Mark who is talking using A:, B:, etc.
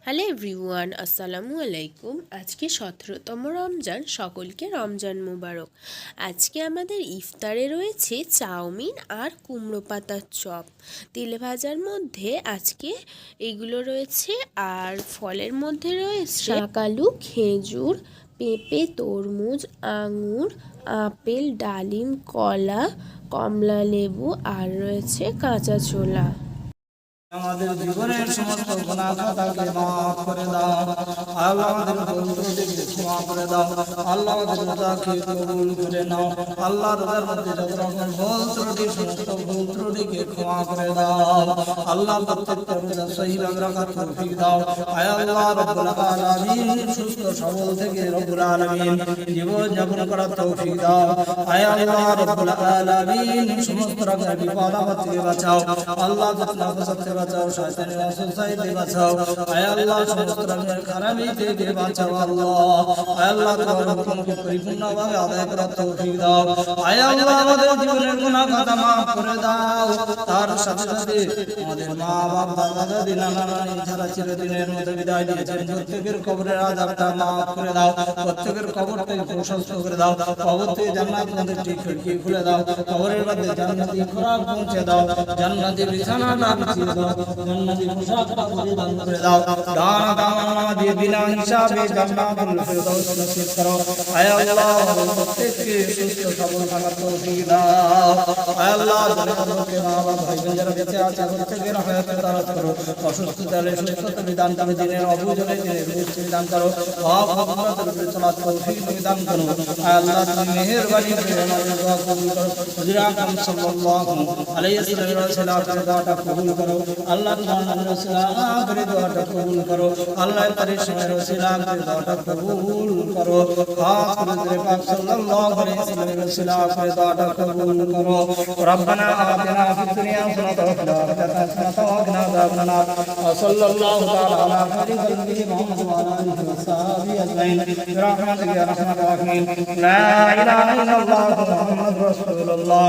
A: Hello everyone, আসসালামু আলাইকুম। আজকে 17তম রমজান, সকলকে রমজান মুবারক। আজকে আমাদের ইফতারে রয়েছে চাউমিন আর কুমড়ো পাতার চপ। তেলে ভাজার মধ্যে আজকে এগুলো রয়েছে, আর ফলের মধ্যে রয়েছে শাকালু, খেজুর, পেঁপে, তরমুজ, আঙুর, আপেল, ডালিম, কলা, কমলা লেবু আর রয়েছে কাঁচা ছোলা।
B: আমাদের জীবনের সমস্ত গুনাহ খাতাকে মাফ করে দাও আল্লাহ। আমাদের ভুলত্রুটিকে ক্ষমা করে দাও আল্লাহ। আমাদের রোজাকে কবুল করে নাও আল্লাহ। রোজার মধ্যে যত রকম ভুল ত্রুটি, সমস্ত ভুল ত্রুটিকে ক্ষমা করে দাও আল্লাহ। প্রত্যেকটা রোজা সহিভাবে রাখার তৌফিক দাও আয় আল্লাহ রব্বুল আলামিন। সুস্থ সবল থেকে রব্বুল আলামিন জীবন যাপন করার তৌফিক দাও আয় আল্লাহ রব্বুল আলামিন। সমস্ত রকমের বিপদ আপদ থেকে বাঁচাও আল্লাহ। ফিতনা ফাসাদ থেকে বাঁচাও, শয়তানের ওয়াসওয়াসা থেকে বাঁচাও আয় আল্লাহ। সমস্ত রকমের খারাপি থেকে বাঁচাও আল্লাহ। আয় আল্লাহ, তোমার হুকুমকে পরিপূর্ণভাবে আদায় করার তৌফিক দাও আয় আল্লাহ। আমাদের জীবনের গুনাহ খাতা মাফ করে দাও। তার সাথে সাথে আমাদের মা বাপ, দাদা দাদি, নানা নানি যারা চিরদিনের মতো বিদায় দিয়েছেন, প্রত্যেকের কবরের আযাবটা মাফ করে দাও। প্রত্যেকের কবরটাকে প্রশস্ত করে দাও। কবর থেকে জান্নাত মধ্যে খিড়কি খুলে দাও। কবরের মধ্যে জান্নাতি খোরাক পৌঁছে দাও। জান্নাতি বিছানাটা বিছিয়ে দাও। জান্নাতি পোশাকটা পরিধান করে দাও। দানা দানা দিয়ে বিনা হিসাবে জান্নাতুল ফিরদাউস নসিব করো আয় আল্লাহ। প্রত্যেককে সুস্থ সবল থাকার তৌফিক দাও আয় আল্লাহ। যাদেরকে মা বাবা ভাই বোন যারা বেঁচে আছে, প্রত্যেকের হায়াতে দারাজ করো। অসুস্থতা হলে সুস্থতা বিধান করো। দিনের অবুঝলে দিনের বুঝতে বিধান করো। অভাবনাদের উপরে চলার তৌফিক বিধান করো আয় আল্লাহ। তুমি মেহেরবানি করে আমাদের দোয়া কবুল করো। হুজুর আকরাম সাল্লাল্লাহু আলাইহি ওয়াসাল্লামের দোয়াটা কবুল করো আল্লাহ। তোমার নামের ওসিলা করে দোয়াটা কবুল করো আল্লাহ। পরিশ্রমের ওসিলা করে দোয়াটা কবুল করো। খাস করে হুজুর পাক সাল্লাল্লাহু আলাইহি ওয়াসাল্লামের ওসিলা করে দোয়াটা কবুল করো। রব্বানা আতিনা ফিদ দুনিয়া হাসানাতাও ওয়া ফিল আখিরাতি হাসানাতাও ওয়া কিনা আযাবান নার। সাল্লাল্লাহু তাআলা আলা খায়রি খালকিহি মুহাম্মদ ওয়া আলা আলিহি ওয়া সাহবিহি আজমাইন বিরহমাতিকা ইয়া আরহামার রাহিমিন। লা ইলাহা ইল্লাল্লাহু মুহাম্মাদুর রাসূলুল্লাহ।